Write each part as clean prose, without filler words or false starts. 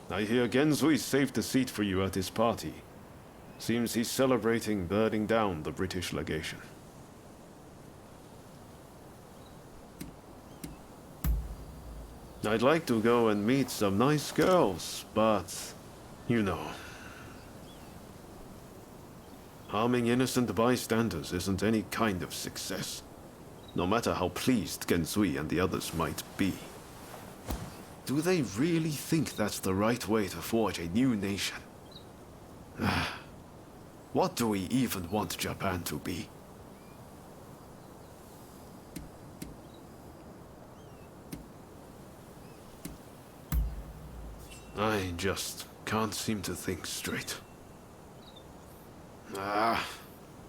I hear Genzui saved a seat for you at his party. Seems he's celebrating burning down the British legation. I'd like to go and meet some nice girls, but... you know... harming innocent bystanders isn't any kind of success. No matter how pleased Genzui and the others might be. Do they really think that's the right way to forge a new nation? What do we even want Japan to be? I just can't seem to think straight.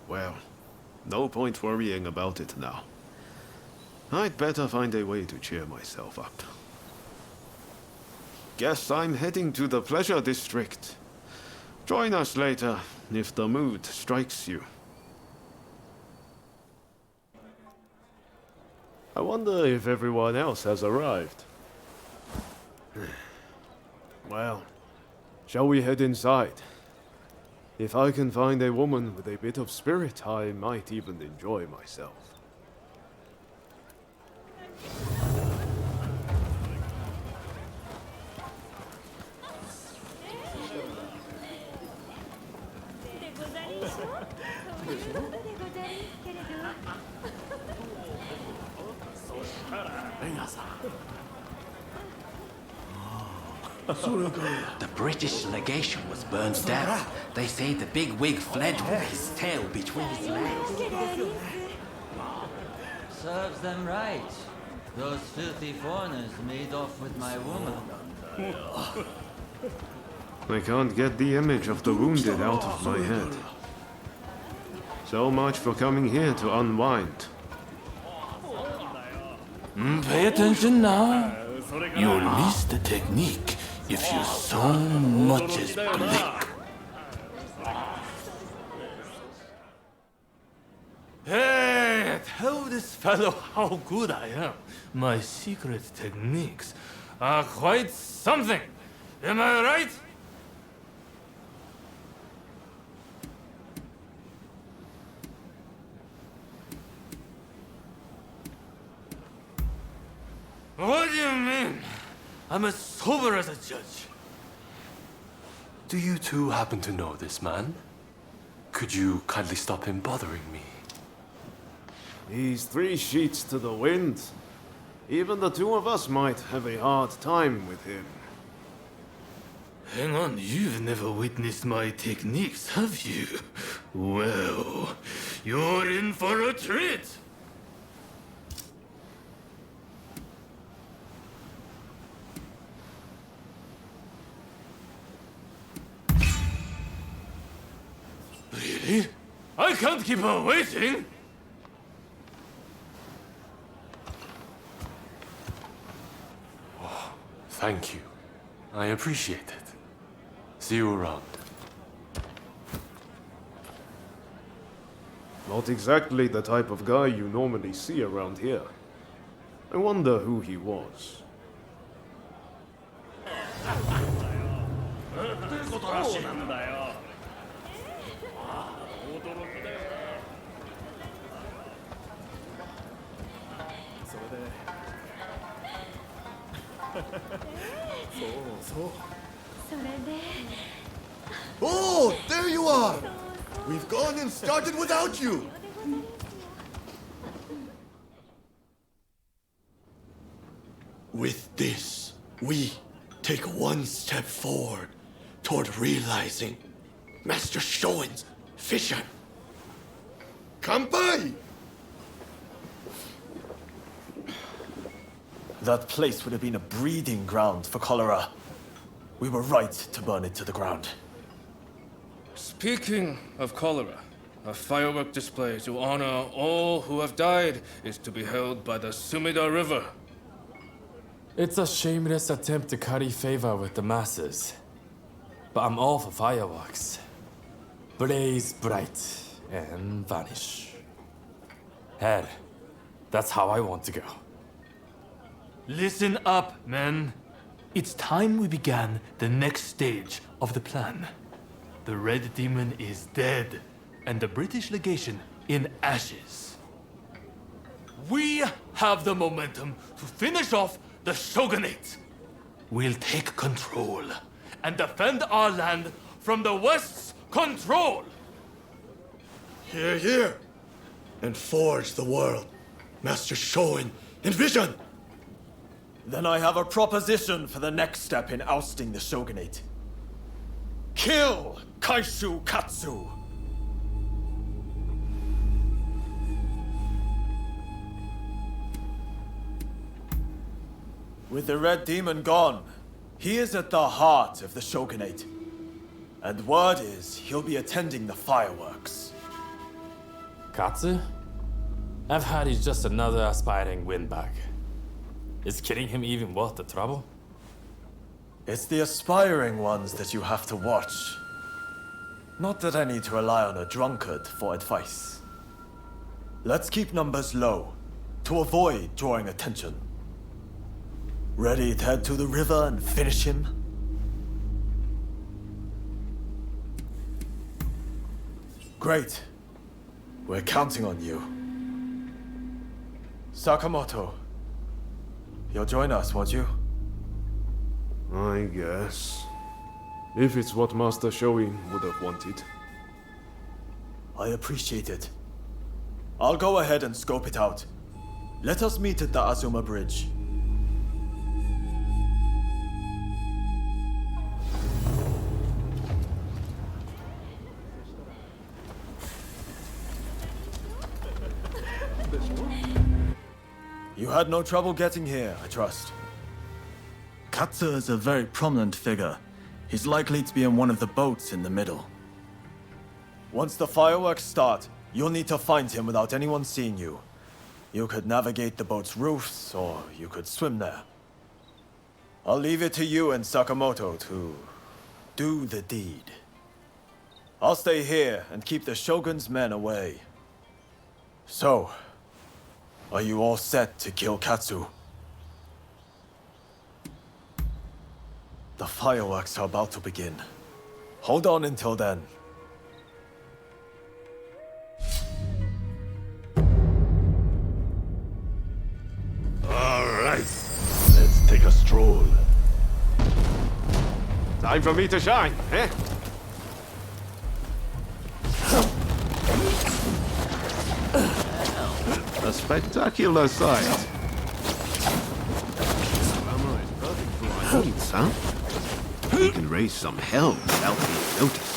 Well, no point worrying about it now. I'd better find a way to cheer myself up. Guess I'm heading to the pleasure district. Join us later, if the mood strikes you. I wonder if everyone else has arrived. Well, shall we head inside? If I can find a woman with a bit of spirit, I might even enjoy myself. The British legation was burned down. They say the big wig fled with his tail between his legs. Serves them right. Those filthy foreigners made off with my woman. I can't get the image of the wounded out of my head. So much for coming here to unwind. Pay attention now. You'll miss the technique if you so much as blink. Hey, tell this fellow how good I am. My secret techniques are quite something. Am I right? What do you mean? I'm as sober as a judge. Do you two happen to know this man? Could you kindly stop him bothering me? He's 3 sheets to the wind. Even the two of us might have a hard time with him. Hang on, you've never witnessed my techniques, have you? Well, you're in for a treat! Really? I can't keep on waiting! Oh, thank you. I appreciate it. See you around. Not exactly the type of guy you normally see around here. I wonder who he was. Oh, there you are! We've gone and started without you! With this, we take one step forward toward realizing Master Shoin's vision. Kanpai! That place would have been a breeding ground for cholera. We were right to burn it to the ground. Speaking of cholera, a firework display to honor all who have died is to be held by the Sumida River. It's a shameless attempt to curry favor with the masses. But I'm all for fireworks. Blaze bright and vanish. Hell, that's how I want to go. Listen up, men. It's time we began the next stage of the plan. The Red Demon is dead, and the British legation in ashes. We have the momentum to finish off the Shogunate. We'll take control and defend our land from the West's control. Hear, hear. And forge the world. Master Shoin, envision! Then I have a proposition for the next step in ousting the Shogunate. Kill Kaishu Katsu! With the Red Demon gone, he is at the heart of the Shogunate. And word is he'll be attending the fireworks. Katsu? I've heard he's just another aspiring windbag. Is killing him even worth the trouble? It's the aspiring ones that you have to watch. Not that I need to rely on a drunkard for advice. Let's keep numbers low, to avoid drawing attention. Ready to head to the river and finish him? Great. We're counting on you. Sakamoto, you'll join us, won't you? I guess. If it's what Master Shoin would have wanted. I appreciate it. I'll go ahead and scope it out. Let us meet at the Azuma Bridge. You had no trouble getting here, I trust. Katsu is a very prominent figure. He's likely to be in one of the boats in the middle. Once the fireworks start, you'll need to find him without anyone seeing you. You could navigate the boat's roofs, or you could swim there. I'll leave it to you and Sakamoto to do the deed. I'll stay here and keep the Shogun's men away. So, are you all set to kill Katsu? The fireworks are about to begin. Hold on until then. All right. Let's take a stroll. Time for me to shine, eh? A spectacular sight. Armor is perfect for our needs, huh? We can raise some hell without being noticed.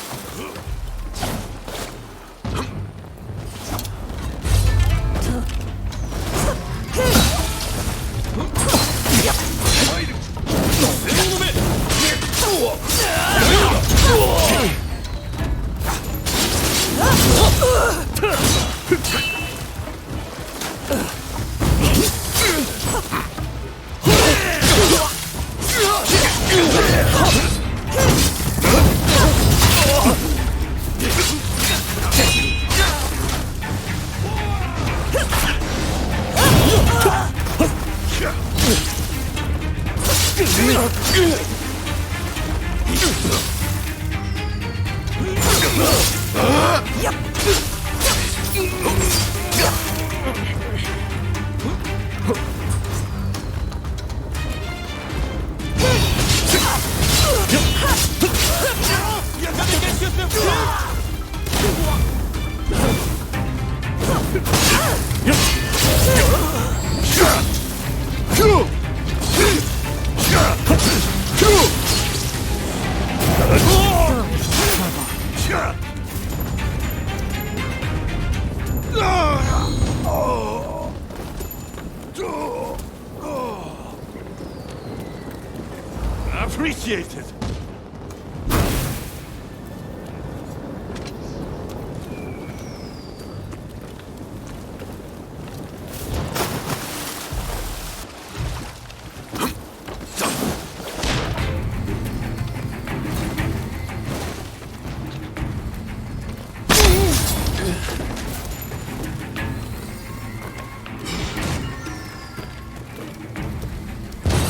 Appreciated.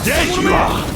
There you are!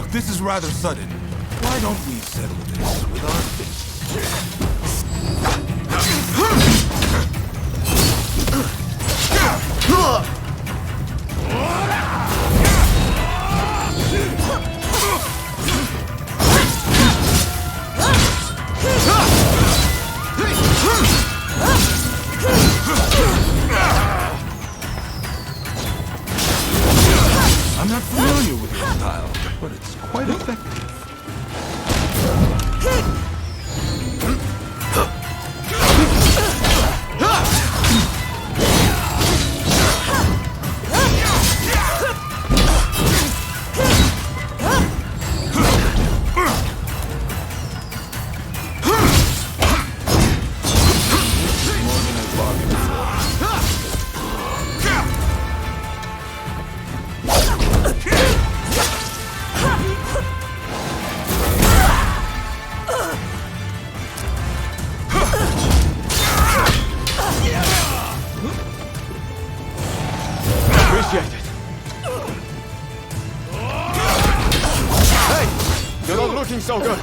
This is rather sudden. Why don't we settle this with our fists? I'm not familiar with your style, but it's quite effective. Appreciate it. Hey! You're not looking so good.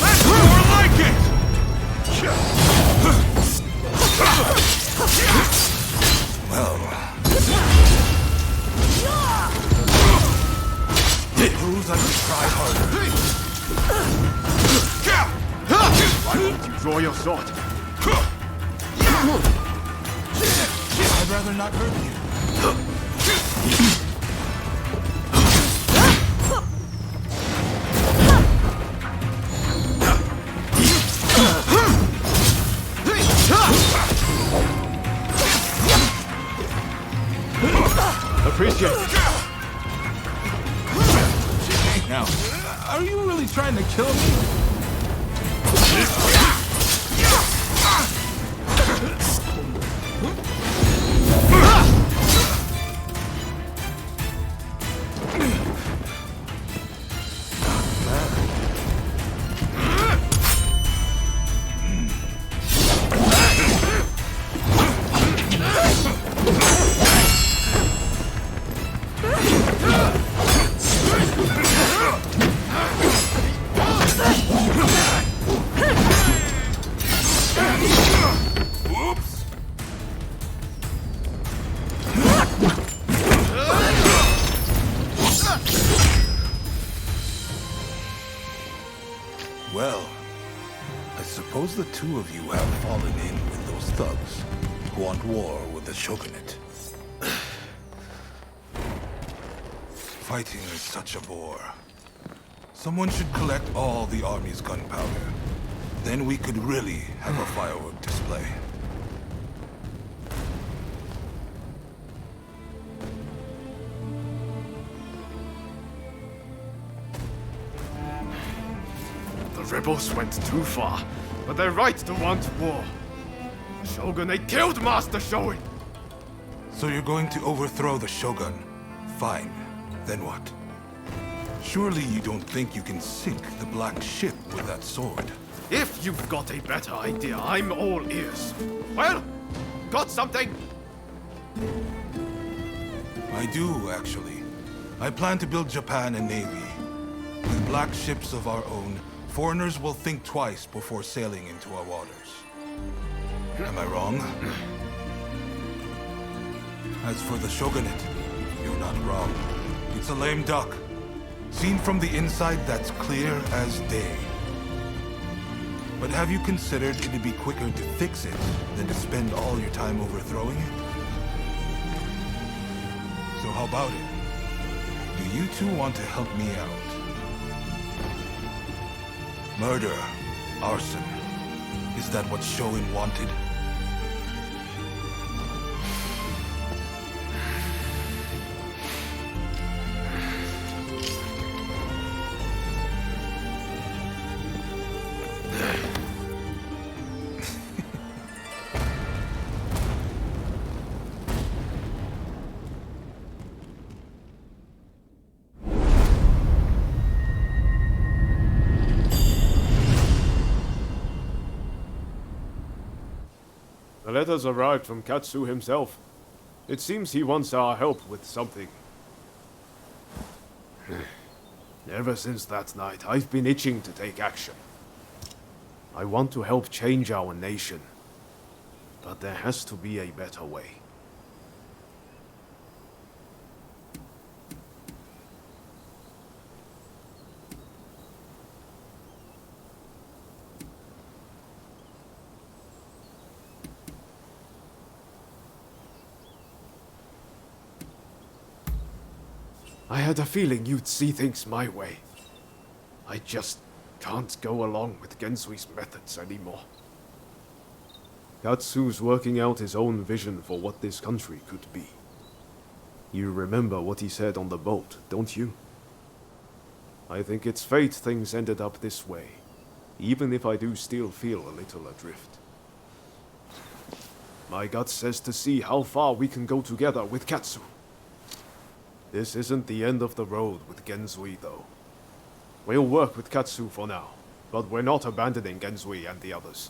That's more like it! Well... Suppose I should try harder. Why won't you draw your sword? I'd rather not hurt you. Appreciate it. Now, are you really trying to kill me? Well, I suppose the two of you have fallen in with those thugs who want war with the Shogunate. Fighting is such a bore. Someone should collect all the army's gunpowder. Then we could really have a firework display. The rebels went too far, but they're right to want war. The Shogunate killed Master Shoin! So you're going to overthrow the Shogun? Fine. Then what? Surely you don't think you can sink the Black Ship with that sword? If you've got a better idea, I'm all ears. Well, got something? I do, actually. I plan to build Japan a navy. With black ships of our own, foreigners will think twice before sailing into our waters. Am I wrong? As for the Shogunate, you're not wrong. It's a lame duck. Seen from the inside, that's clear as day. But have you considered it'd be quicker to fix it than to spend all your time overthrowing it? So how about it? Do you two want to help me out? Murder, arson. Is that what Shoin wanted? The letters arrived from Katsu himself. It seems he wants our help with something. Ever since that night, I've been itching to take action. I want to help change our nation. But there has to be a better way. I had a feeling you'd see things my way. I just can't go along with Gensui's methods anymore. Katsu's working out his own vision for what this country could be. You remember what he said on the boat, don't you? I think it's fate things ended up this way, even if I do still feel a little adrift. My gut says to see how far we can go together with Katsu. This isn't the end of the road with Genzui, though. We'll work with Katsu for now, but we're not abandoning Genzui and the others.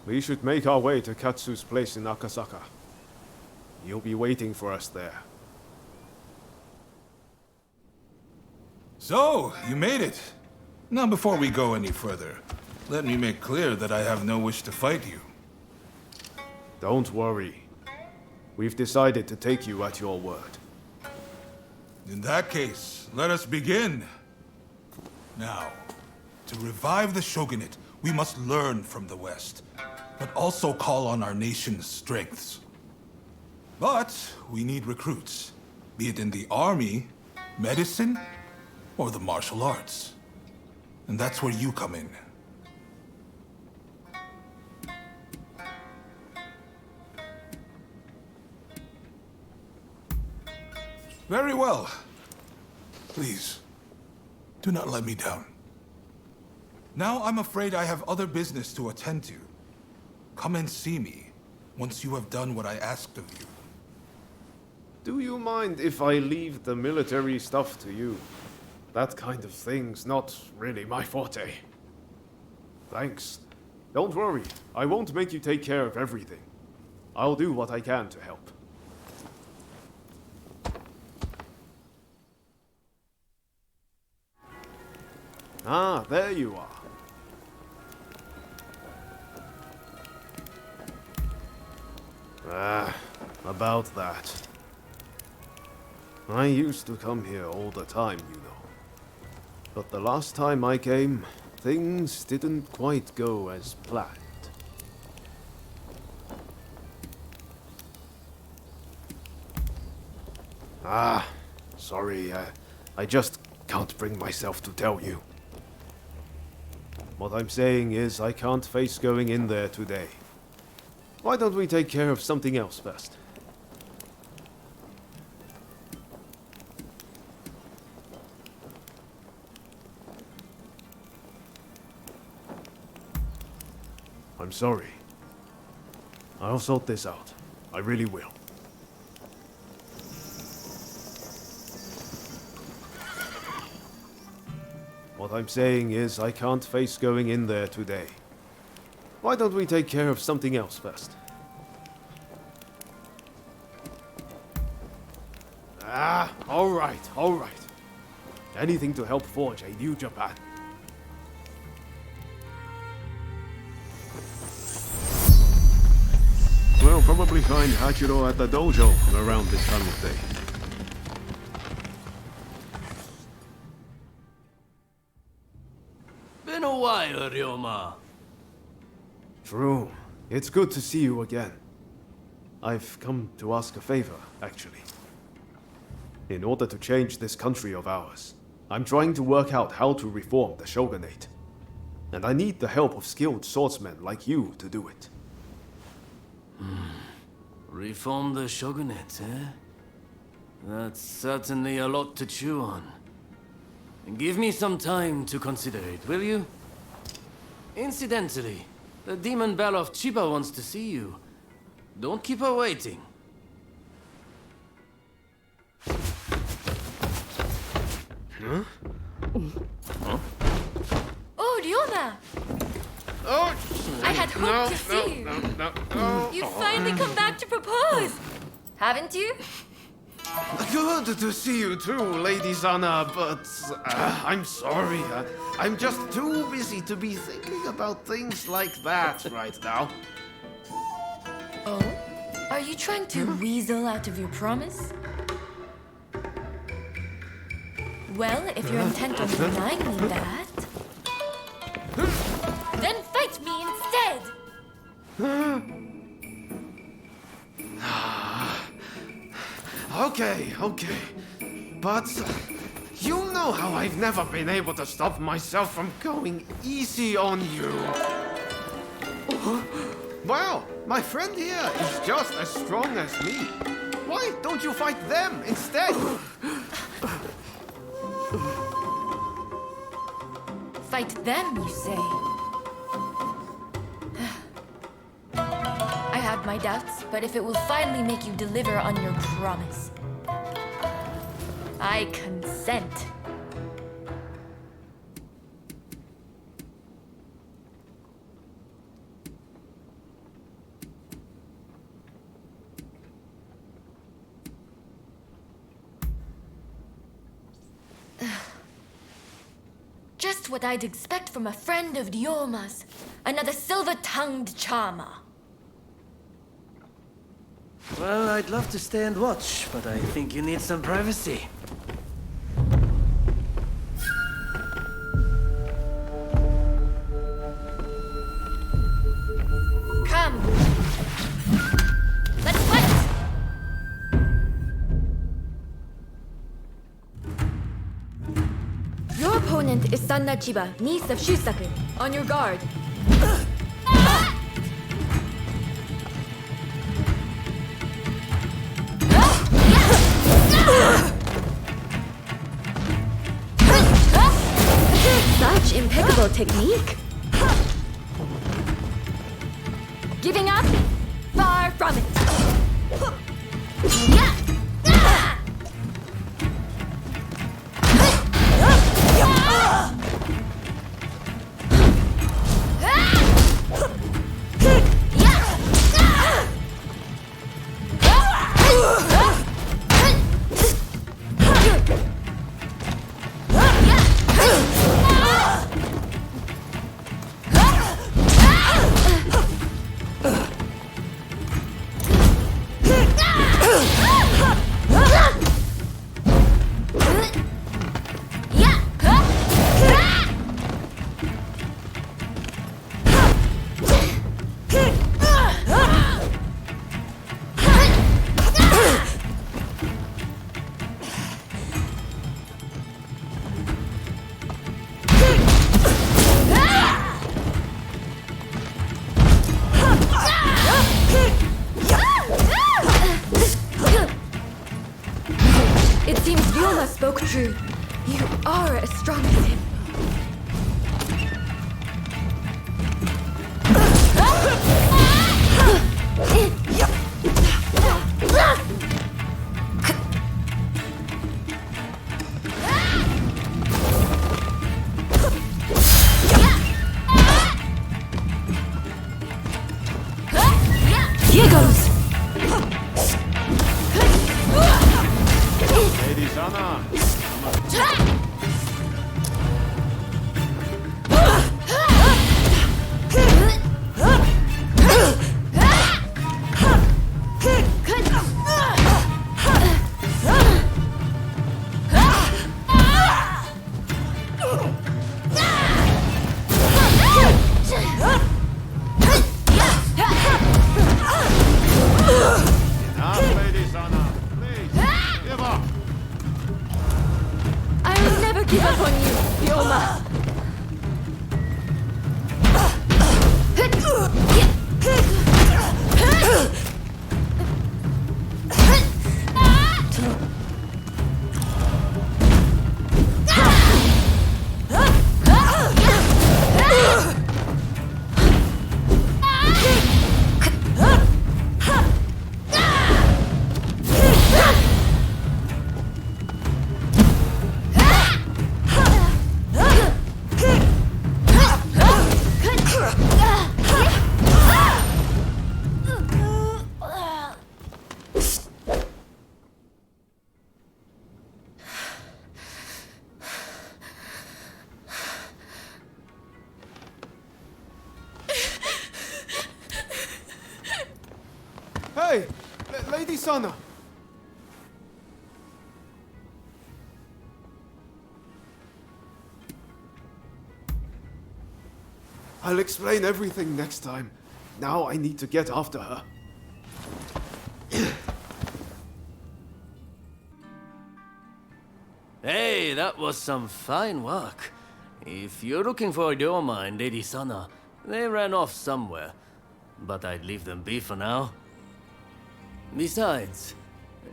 We should make our way to Katsu's place in Akasaka. You'll be waiting for us there. So, you made it. Now, before we go any further, let me make clear that I have no wish to fight you. Don't worry. We've decided to take you at your word. In that case, let us begin. Now, to revive the Shogunate, we must learn from the West, but also call on our nation's strengths. But we need recruits, be it in the army, medicine, or the martial arts. And that's where you come in. Very well. Please, do not let me down. Now I'm afraid I have other business to attend to. Come and see me once you have done what I asked of you. Do you mind if I leave the military stuff to you? That kind of thing's not really my forte. Thanks. Don't worry, I won't make you take care of everything. I'll do what I can to help. Ah, there you are. About that. I used to come here all the time, you know. But the last time I came, things didn't quite go as planned. Sorry, I just can't bring myself to tell you. What I'm saying is I can't face going in there today. Why don't we take care of something else first? I'm sorry. I'll sort this out. I really will. What I'm saying is I can't face going in there today. Why don't we take care of something else first? All right. Anything to help forge a new Japan. We'll probably find Hachiro at the dojo around this time of day. Been a while, Ryoma. True. It's good to see you again. I've come to ask a favor, actually. In order to change this country of ours, I'm trying to work out how to reform the Shogunate. And I need the help of skilled swordsmen like you to do it. Reform the Shogunate, eh? That's certainly a lot to chew on. Give me some time to consider it, will you? Incidentally, the demon belle of Chiba wants to see you. Don't keep her waiting. Oh, Ryoma! Oh! I had hoped to see you. No. You've finally come back to propose! Haven't you? Good to see you too, Lady Sana, but I'm sorry. I'm just too busy to be thinking about things like that right now. Oh? Are you trying to weasel out of your promise? Well, if you're intent on denying me that, then fight me instead! Okay. But you know how I've never been able to stop myself from going easy on you. Well, my friend here is just as strong as me. Why don't you fight them instead? Fight them, you say? I have my doubts, but if it will finally make you deliver on your promise, I consent. just what I'd expect from a friend of Ryoma's. Another silver-tongued charmer. Well, I'd love to stay and watch, but I think you need some privacy. Come. Let's fight! Your opponent is Sanna Chiba, niece of Shusaku. On your guard. Such impeccable technique. Giving up? Far from it. It seems Ryoma spoke true. You are as strong as him. Here goes! Lady Sana! Enough, Lady Sana! Please, give up! I will never give up on you, Ryoma. Hey! Lady Sana! I'll explain everything next time. Now I need to get after her. Hey, that was some fine work. If you're looking for Ryoma and Lady Sana, they ran off somewhere. But I'd leave them be for now. Besides,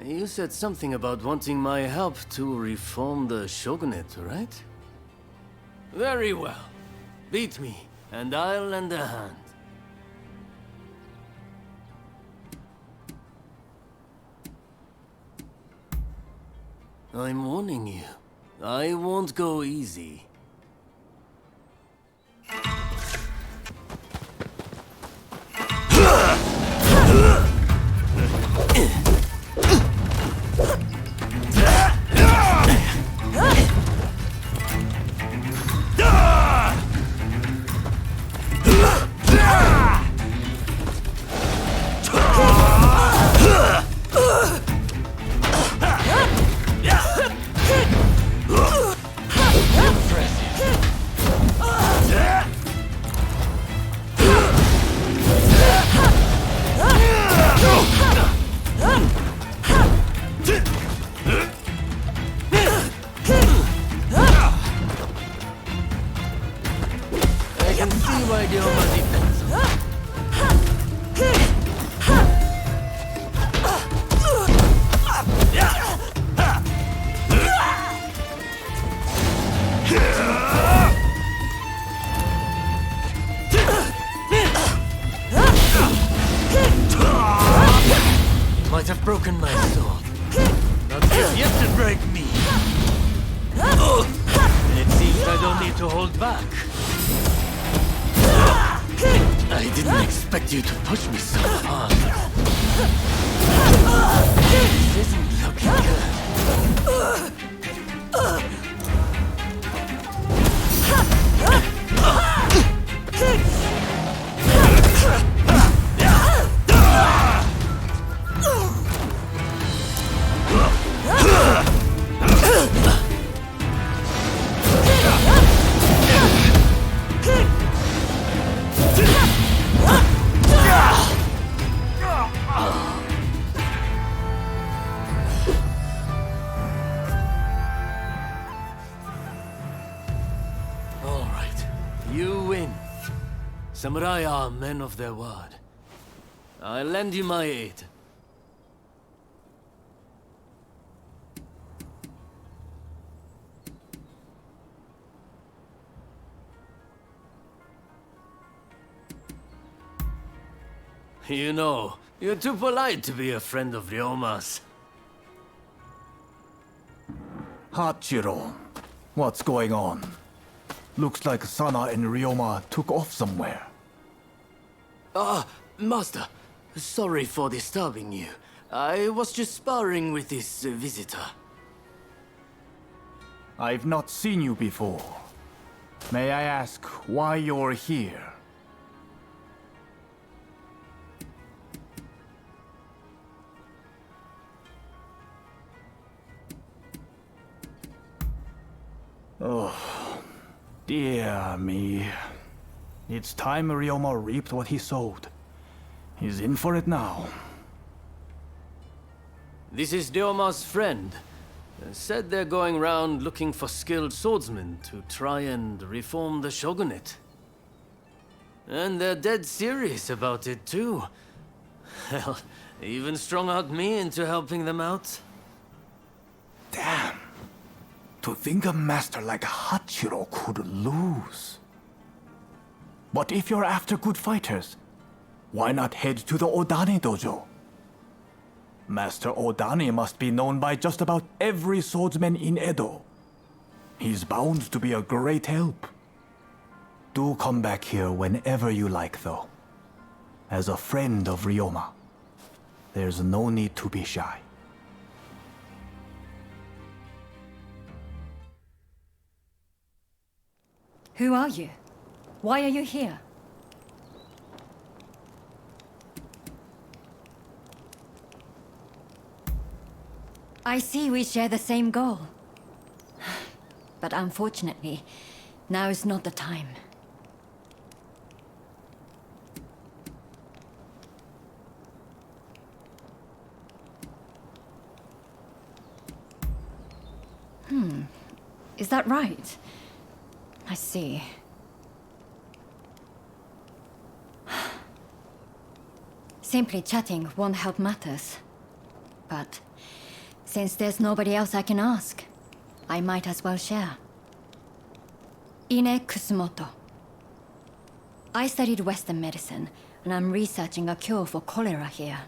you said something about wanting my help to reform the Shogunate, right? Very well. Beat me, and I'll lend a hand. I'm warning you. I won't go easy. might have broken my sword. Not yet to break me. It seems I don't need to hold back. I didn't expect you to push me so far. This isn't looking good. All right, you win. Samurai are men of their word. I'll lend you my aid. You know, you're too polite to be a friend of Ryoma's. Hachiro, what's going on? Looks like Sana and Ryoma took off somewhere. Master, sorry for disturbing you. I was just sparring with this visitor. I've not seen you before. May I ask why you're here? Oh, dear me. It's time Ryoma reaped what he sowed. He's in for it now. This is Ryoma's friend. Said they're going around looking for skilled swordsmen to try and reform the shogunate. And they're dead serious about it too. Hell, even strung out me into helping them out. Damn. To think a master like Hachiro could lose. But if you're after good fighters, why not head to the Odani dojo? Master Odani must be known by just about every swordsman in Edo. He's bound to be a great help. Do come back here whenever you like, though. As a friend of Ryoma, there's no need to be shy. Who are you? Why are you here? I see we share the same goal. But unfortunately, now is not the time. Is that right? I see. Simply chatting won't help matters. But since there's nobody else I can ask, I might as well share. Ine Kusumoto. I studied Western medicine, and I'm researching a cure for cholera here.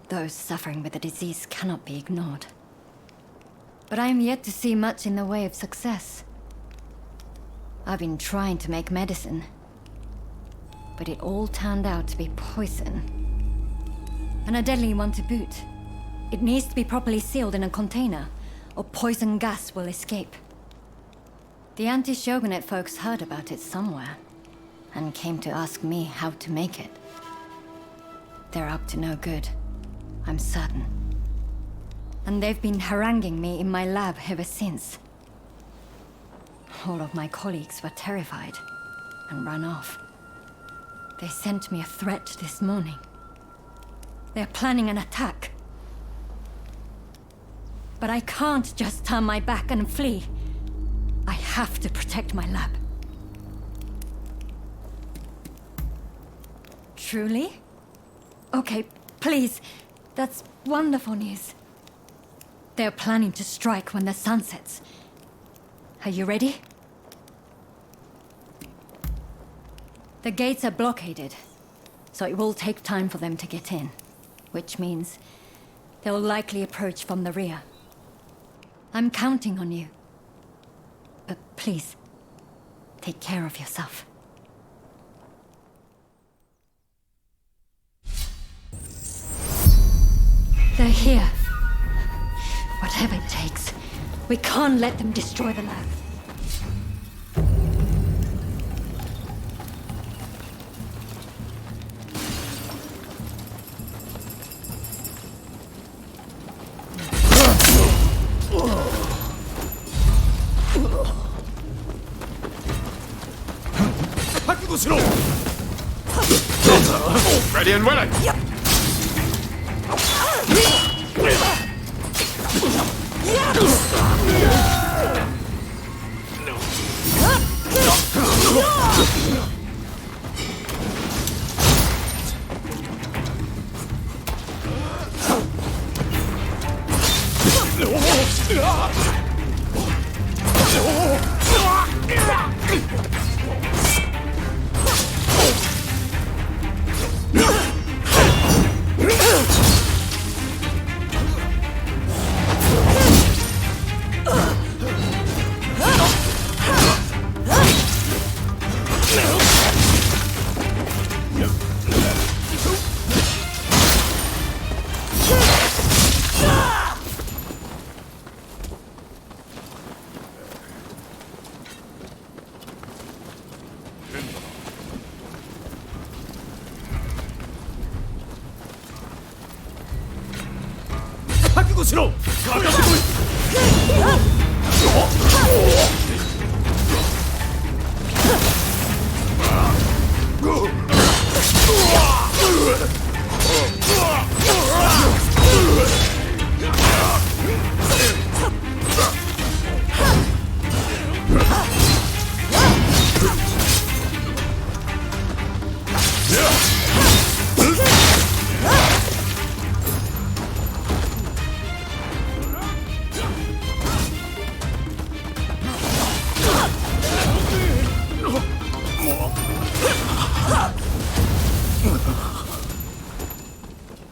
Those suffering with the disease cannot be ignored. But I am yet to see much in the way of success. I've been trying to make medicine, but it all turned out to be poison. And a deadly one to boot. It needs to be properly sealed in a container, or poison gas will escape. The anti-shogunate folks heard about it somewhere, and came to ask me how to make it. They're up to no good, I'm certain. And they've been haranguing me in my lab ever since. All of my colleagues were terrified and ran off. They sent me a threat this morning. They're planning an attack. But I can't just turn my back and flee. I have to protect my lab. Truly? Okay, please. That's wonderful news. They're planning to strike when the sun sets. Are you ready? The gates are blockaded, so it will take time for them to get in. which means they'll likely approach from the rear. I'm counting on you. But please, take care of yourself. They're here. Whatever it takes, we can't let them destroy the lab. Ready and willing!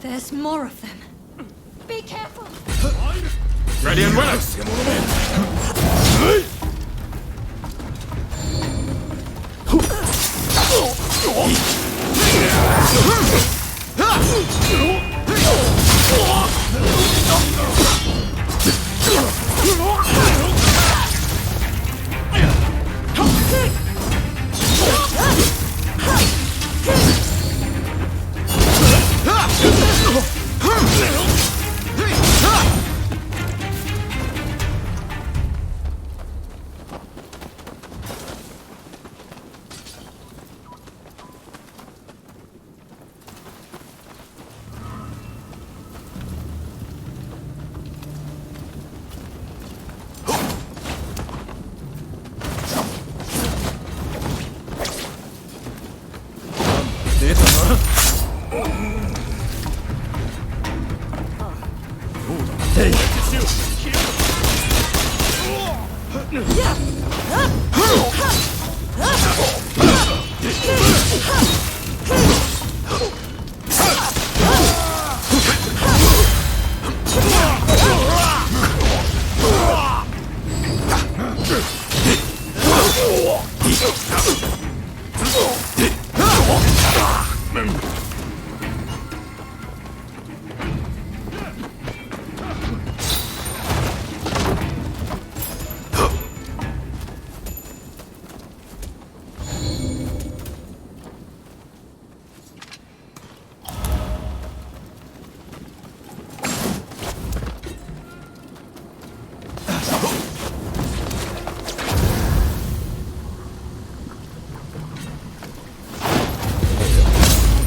There's more of them. Be careful! Ready and willing!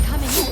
Coming in.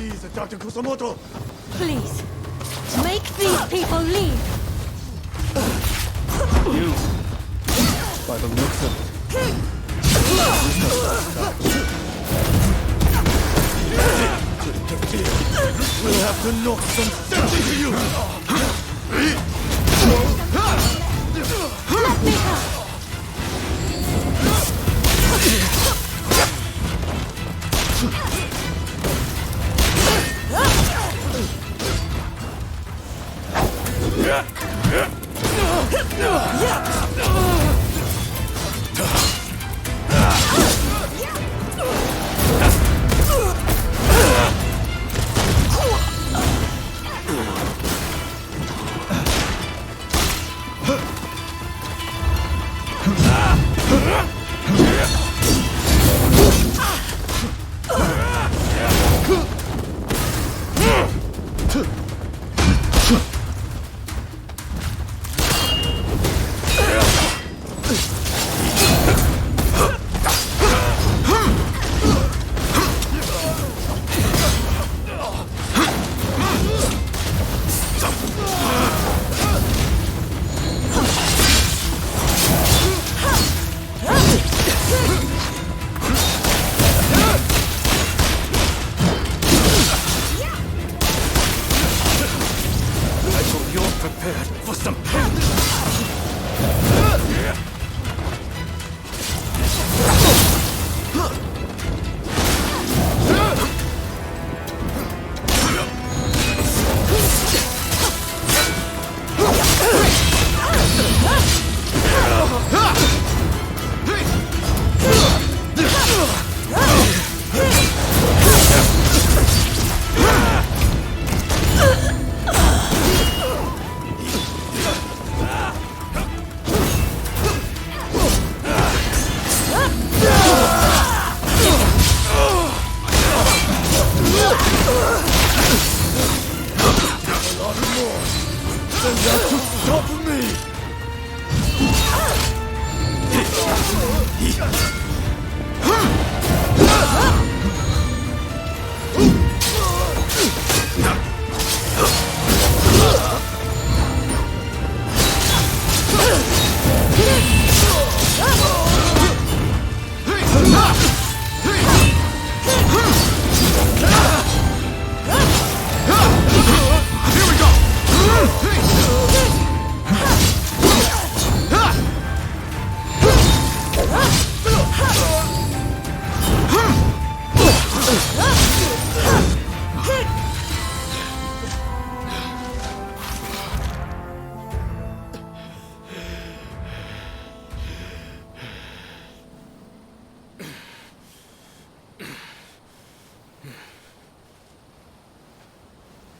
Please, Dr. Kusamoto! Please, make these people leave! You, by the looks of it, to interfere, we'll have to knock some sense into you! Let me help!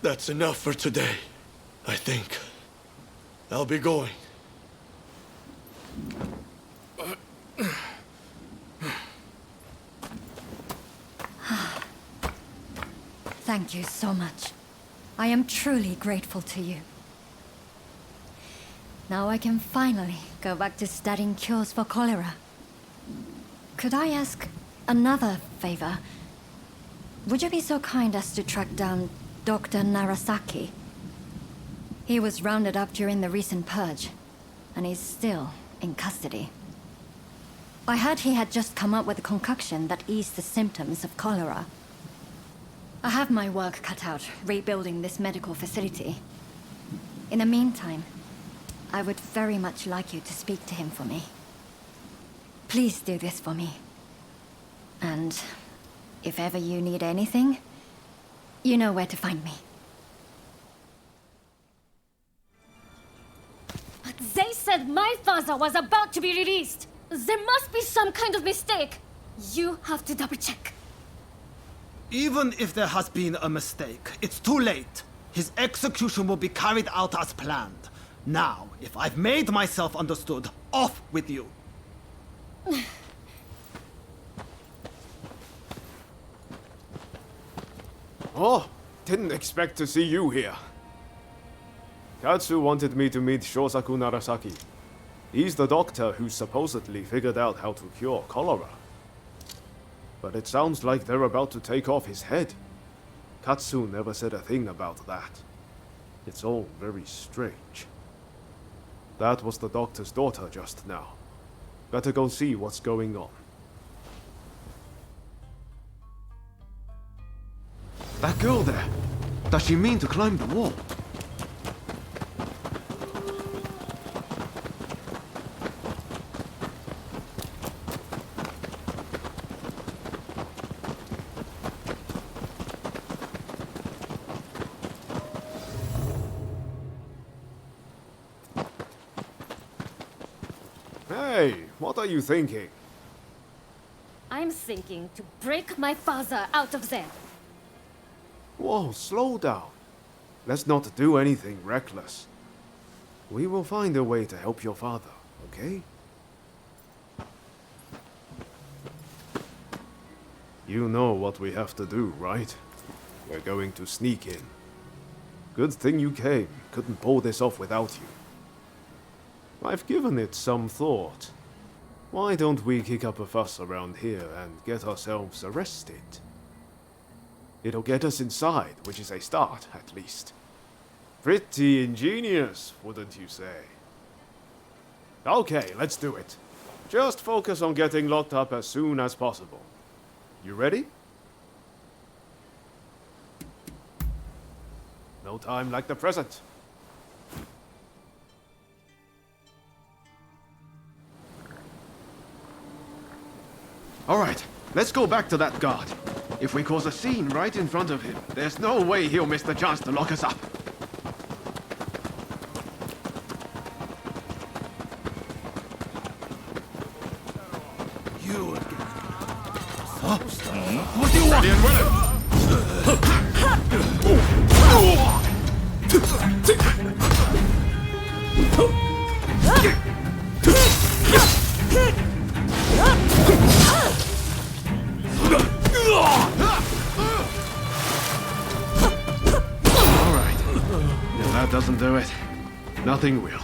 That's enough for today, I think. I'll be going. Thank you so much. I am truly grateful to you. Now I can finally go back to studying cures for cholera. Could I ask another favor? Would you be so kind as to track down Dr. Narasaki? He was rounded up during the recent purge, and he's still in custody. I heard he had just come up with a concoction that eased the symptoms of cholera. I have my work cut out rebuilding this medical facility. In the meantime, I would very much like you to speak to him for me. Please do this for me. And if ever you need anything, you know where to find me. They said my father was about to be released. There must be some kind of mistake. You have to double check. Even if there has been a mistake, it's too late. His execution will be carried out as planned. Now, if I've made myself understood, off with you. Oh, didn't expect to see you here. Katsu wanted me to meet Shosaku Narasaki. He's the doctor who supposedly figured out how to cure cholera. But it sounds like they're about to take off his head. Katsu never said a thing about that. It's all very strange. That was the doctor's daughter just now. Better go see what's going on. That girl there! Does she mean to climb the wall? Hey, what are you thinking? I'm thinking to break my father out of there. Whoa, slow down. Let's not do anything reckless. We will find a way to help your father, okay? You know what we have to do, right? We're going to sneak in. Good thing you came. Couldn't pull this off without you. I've given it some thought. Why don't we kick up a fuss around here and get ourselves arrested? It'll get us inside, which is a start, at least. Pretty ingenious, wouldn't you say? Okay, let's do it. Just focus on getting locked up as soon as possible. You ready? No time like the present. All right, let's go back to that guard. If we cause a scene right in front of him, there's no way he'll miss the chance to lock us up. You again. Huh? What do you want? Alright. If that doesn't do it, nothing will.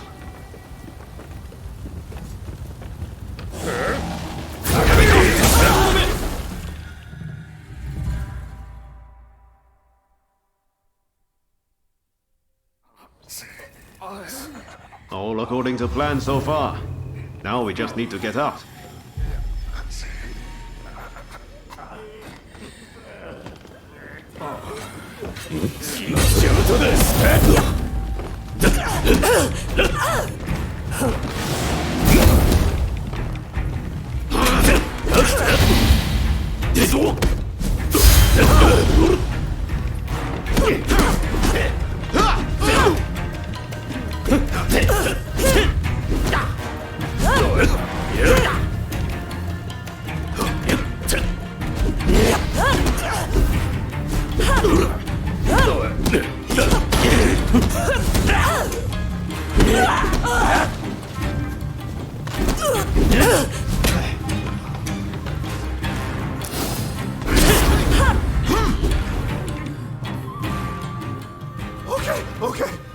All according to plan so far. Now we just need to get out.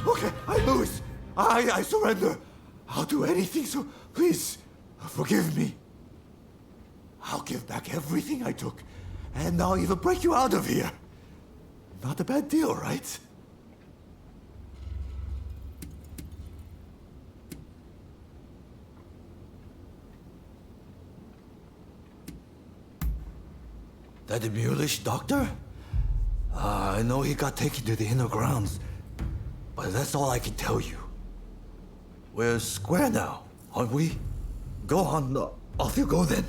Okay, I lose. I surrender. I'll do anything, so please, forgive me. I'll give back everything I took, and I'll even break you out of here. Not a bad deal, right? That mulish doctor? I know he got taken to the inner grounds, but that's all I can tell you. We're square now, aren't we? Go on, off you go then.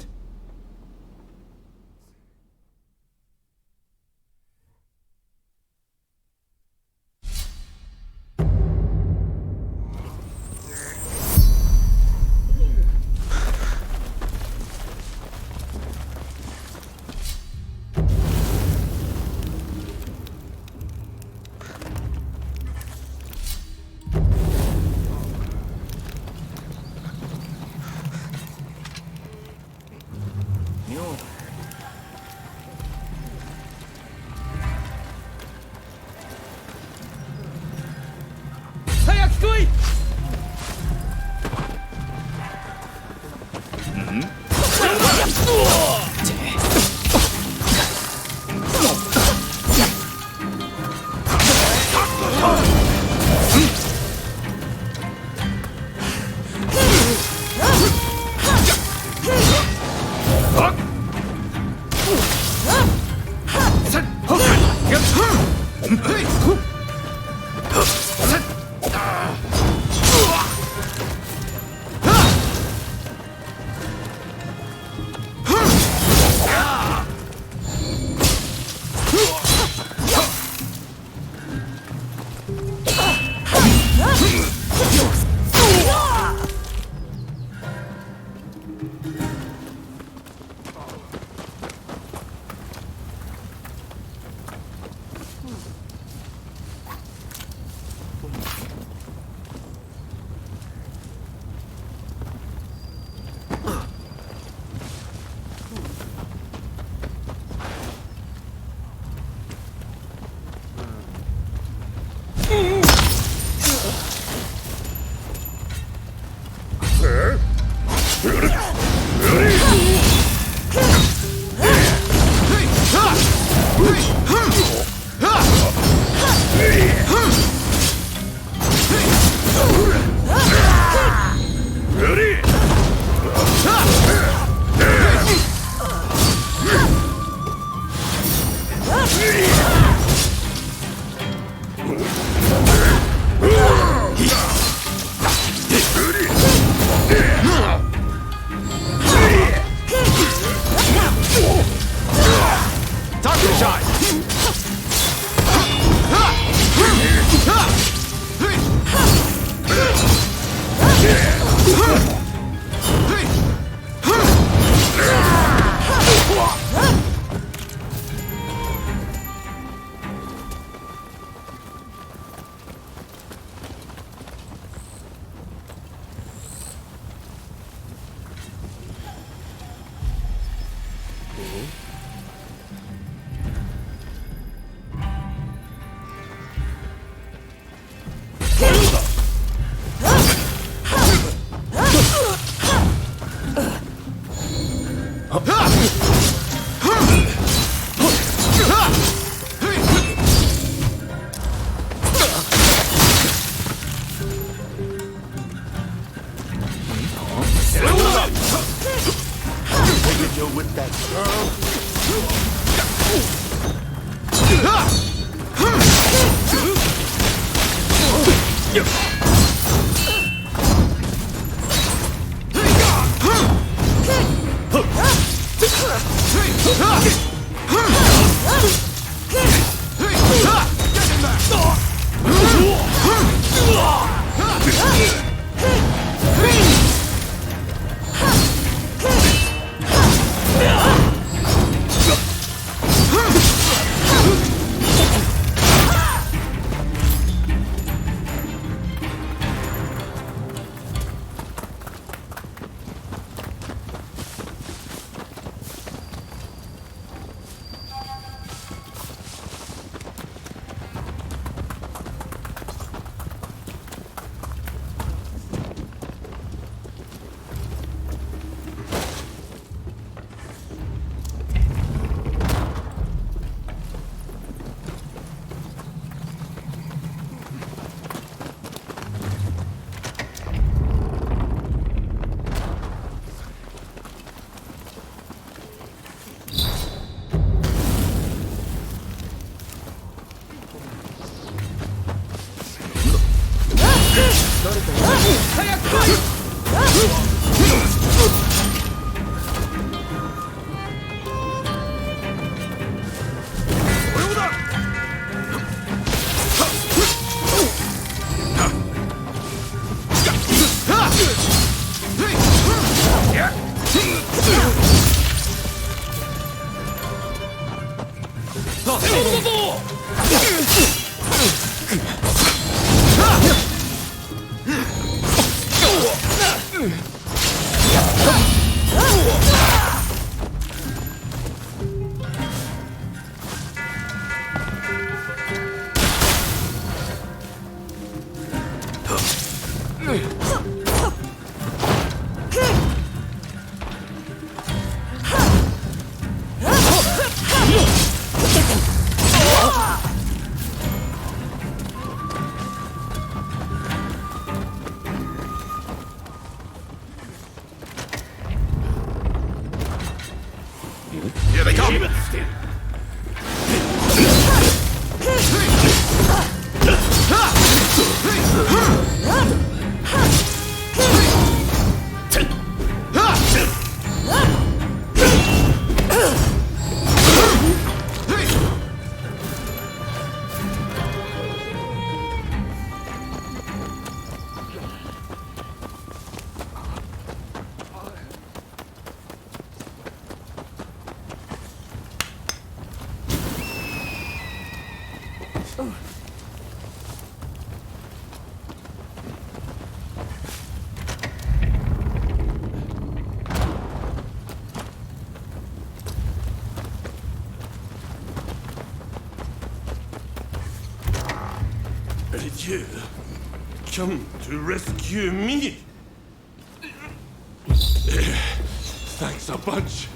Did you come to rescue me? Thanks a bunch.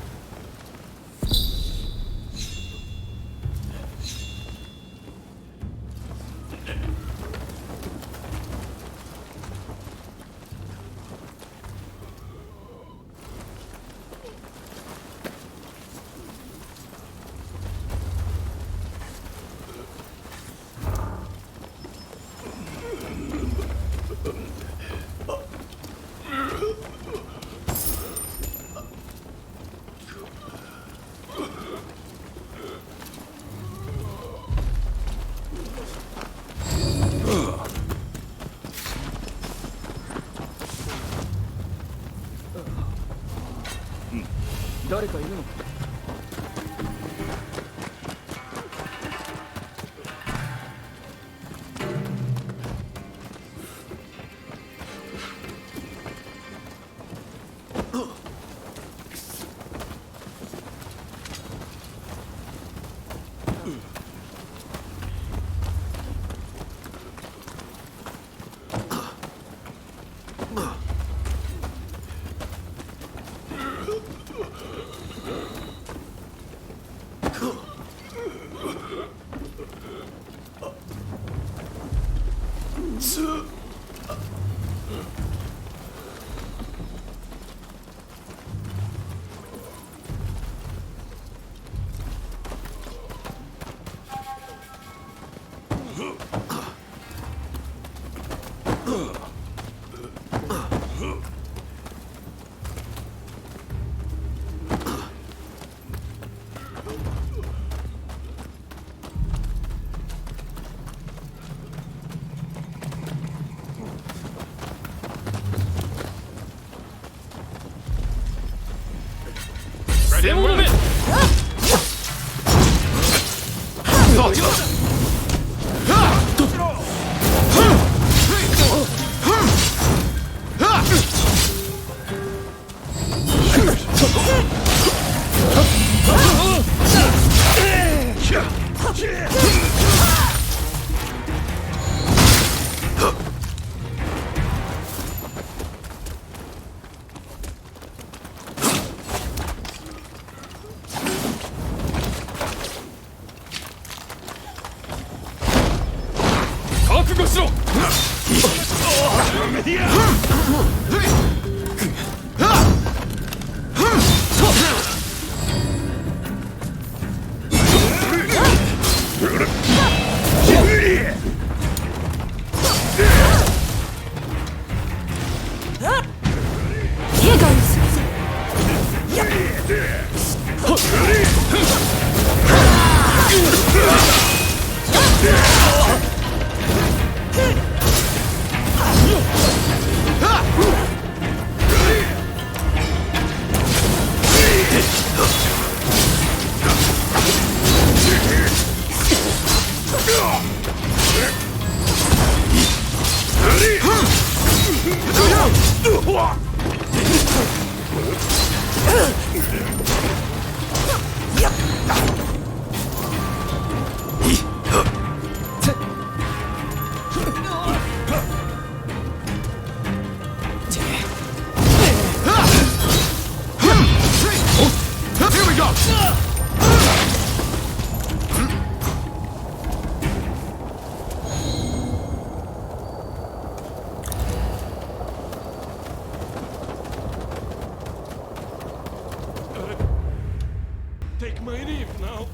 Take my leave now.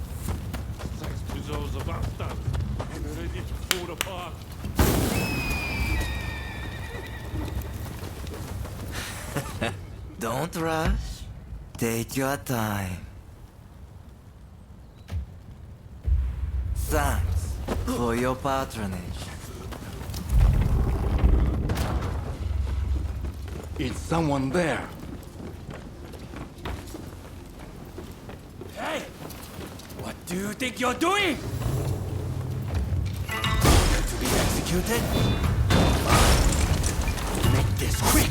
Thanks to those bastards, I'm ready to fall apart. Don't rush. Take your time. Thanks for your patronage. It's someone there. Hey! What do you think you're doing? executed? Fine. Make this quick.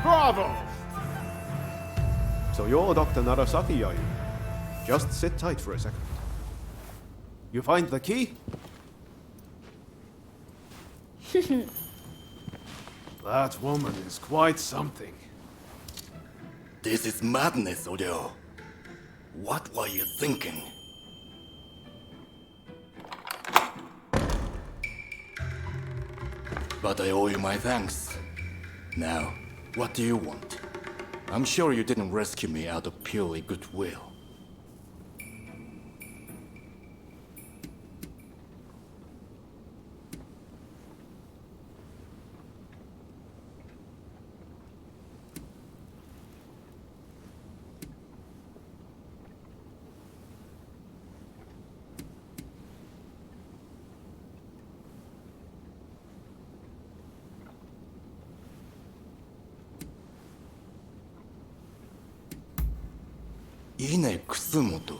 Bravo! So you're Dr. Narasaki, are you? Just sit tight for a second. You find the key? That woman is quite something. This is madness, Odeo. What were you thinking? But I owe you my thanks. Now, what do you want? I'm sure you didn't rescue me out of purely goodwill. Ine Kusumoto.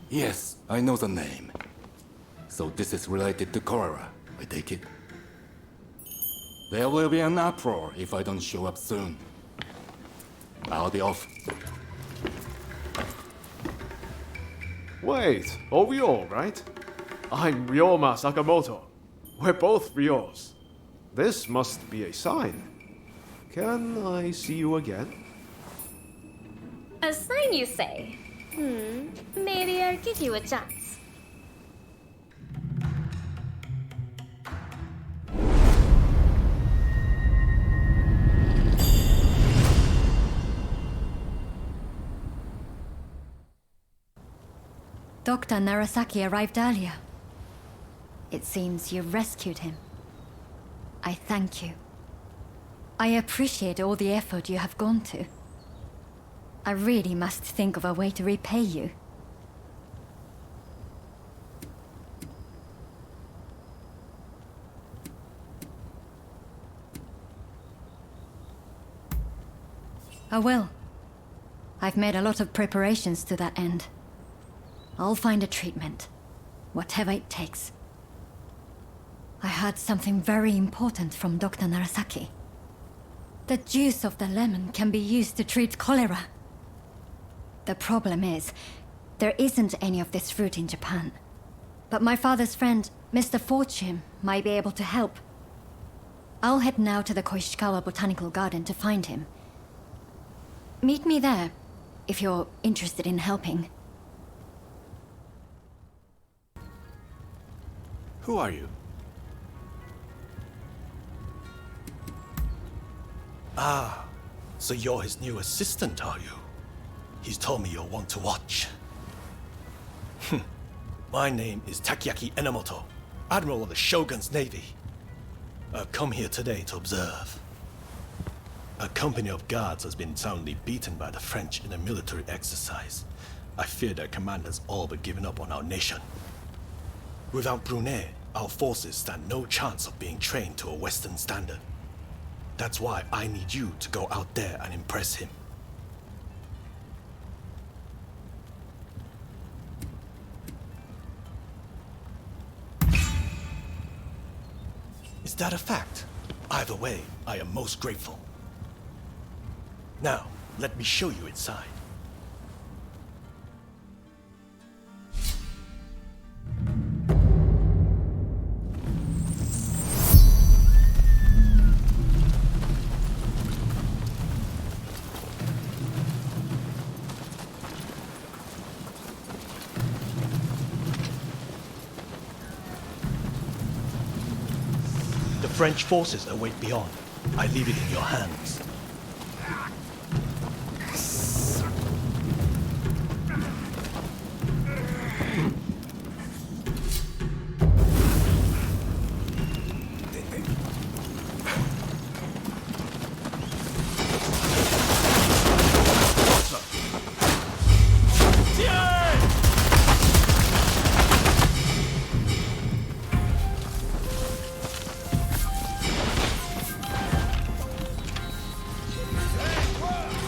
Yes, I know the name. So this is related to cholera, I take it. There will be an uproar if I don't show up soon. I'll be off. Wait, are we all right? I'm Ryoma Sakamoto. We're both Ryos. This must be a sign. Can I see you again? A sign, you say? Maybe I'll give you a chance. Dr. Narasaki arrived earlier. It seems you rescued him. I thank you. I appreciate all the effort you have gone to. I really must think of a way to repay you. I will. I've made a lot of preparations to that end. I'll find a treatment, whatever it takes. I heard something very important from Dr. Narasaki. The juice of the lemon can be used to treat cholera. The problem is, there isn't any of this fruit in Japan. But my father's friend, Mr. Fortune, might be able to help. I'll head now to the Koishikawa Botanical Garden to find him. Meet me there, if you're interested in helping. Who are you? Ah, so you're his new assistant, are you? He's told me you'll want to watch. My name is Takeaki Enomoto, Admiral of the Shogun's Navy. I've come here today to observe. A company of guards has been soundly beaten by the French in a military exercise. I fear their commanders all but given up on our nation. Without Brunet, our forces stand no chance of being trained to a Western standard. That's why I need you to go out there and impress him. Is that a fact? Either way, I am most grateful. Now, let me show you inside. The French forces await beyond. I leave it in your hands.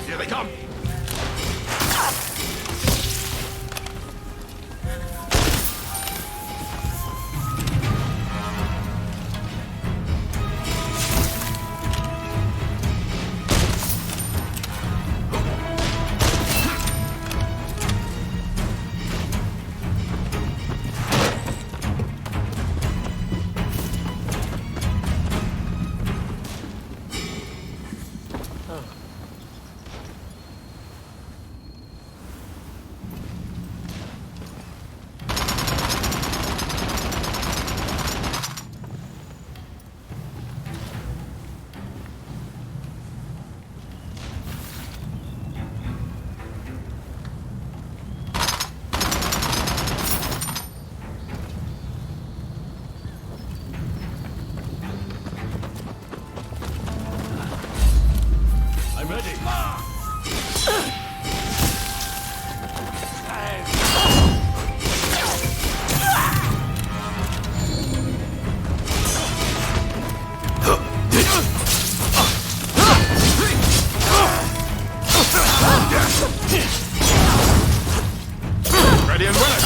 Here they come! I'm ready. Ready and willing.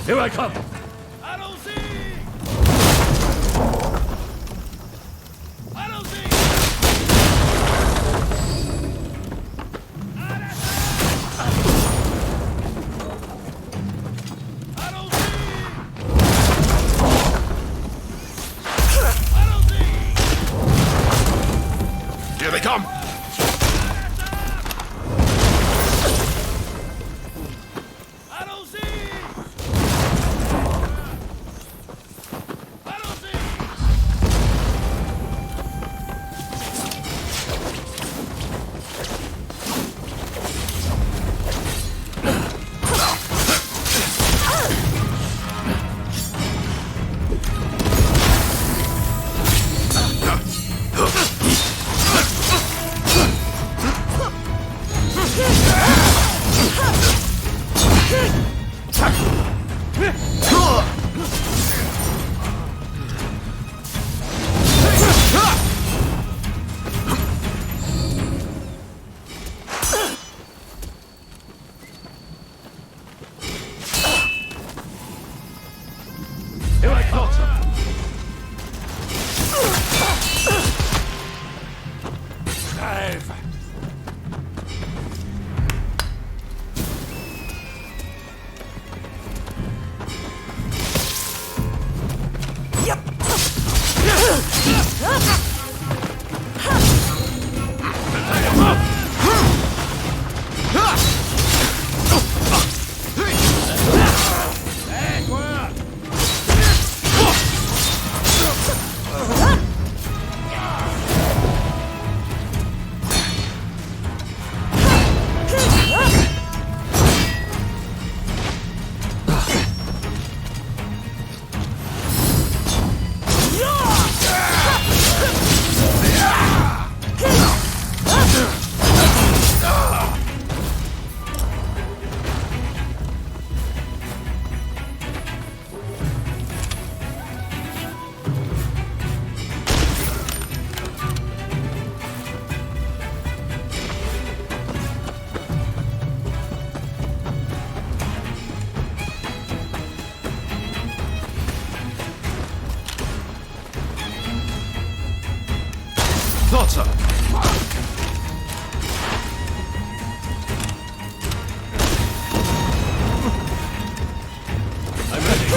Here I come! I don't see! I don't see! Here they come! I don't see! I don't see! Daughter! I'm ready.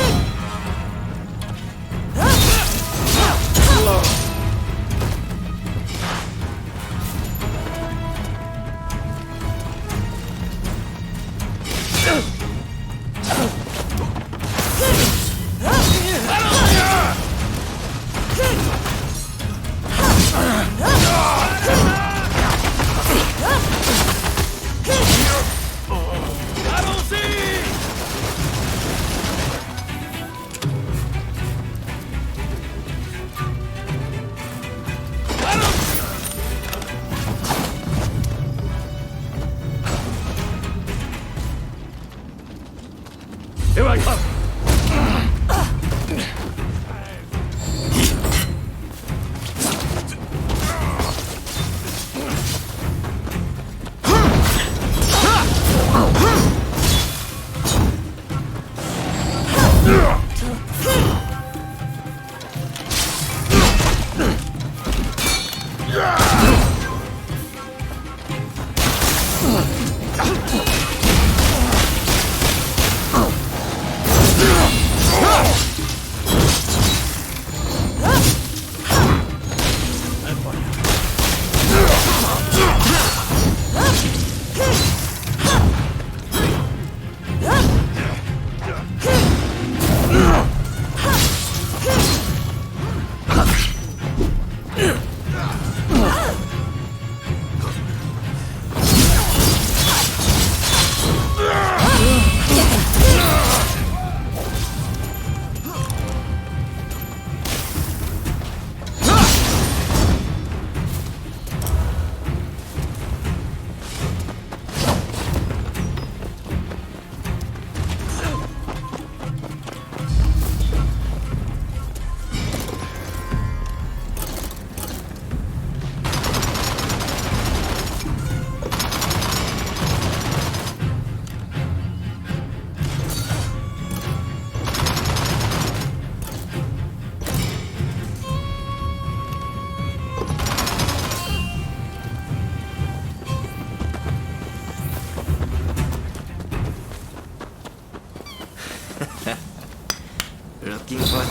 Here I come!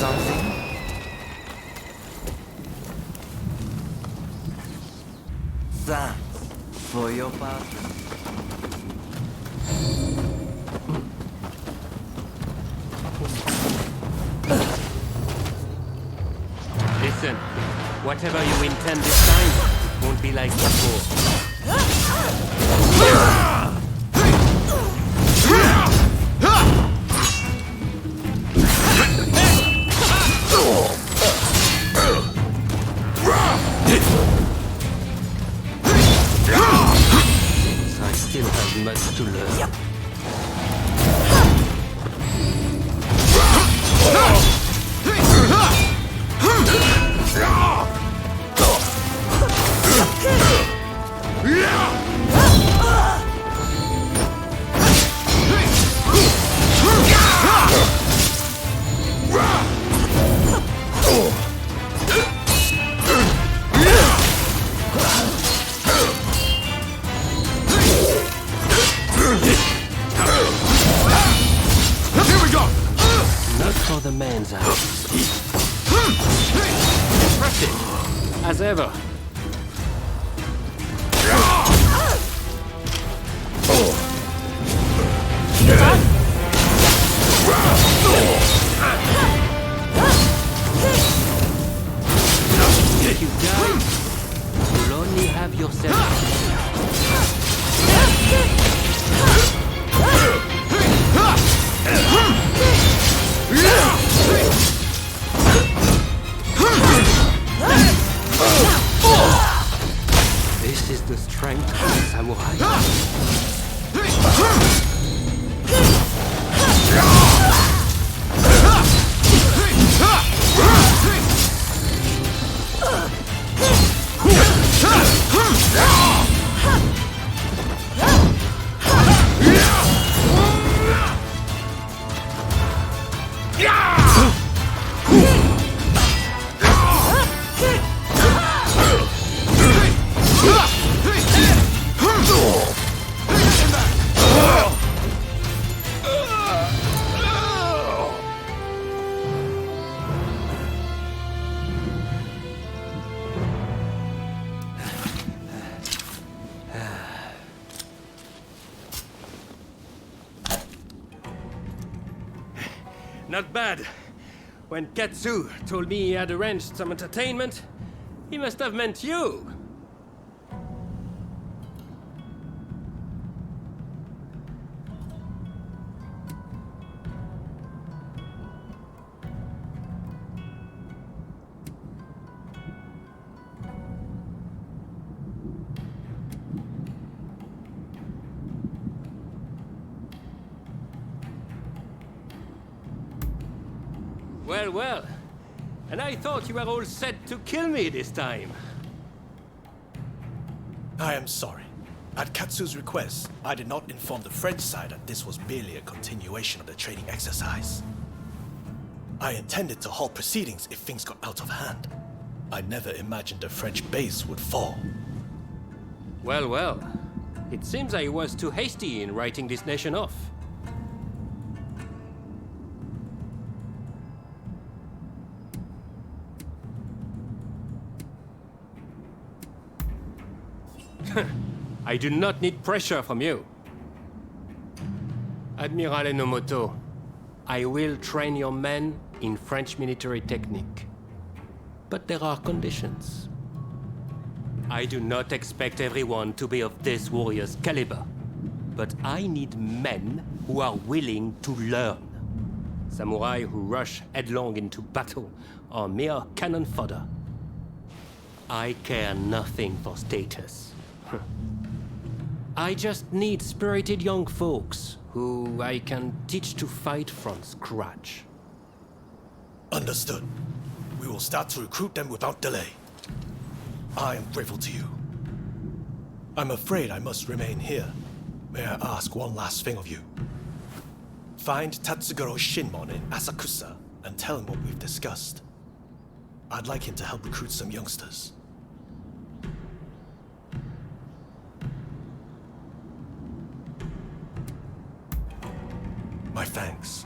something? Thanks for your pardon. Listen, whatever you intend this time won't be like before. I still have much to learn. For the man's eyes. Impressive, as ever. If you die, you'll only have yourself. This is the strength of a samurai. Not bad. When Katsu told me he had arranged some entertainment, he must have meant you. Well, well. And I thought you were all set to kill me this time. I am sorry. At Katsu's request, I did not inform the French side that this was merely a continuation of the training exercise. I intended to halt proceedings if things got out of hand. I never imagined the French base would fall. Well, well. It seems I was too hasty in writing this nation off. I do not need pressure from you. Admiral Enomoto, I will train your men in French military technique. But there are conditions. I do not expect everyone to be of this warrior's caliber, but I need men who are willing to learn. Samurai who rush headlong into battle are mere cannon fodder. I care nothing for status. I just need spirited young folks who I can teach to fight from scratch. Understood. We will start to recruit them without delay. I am grateful to you. I'm afraid I must remain here. May I ask one last thing of you? Find Tatsugoro Shinmon in Asakusa and tell him what we've discussed. I'd like him to help recruit some youngsters. My thanks.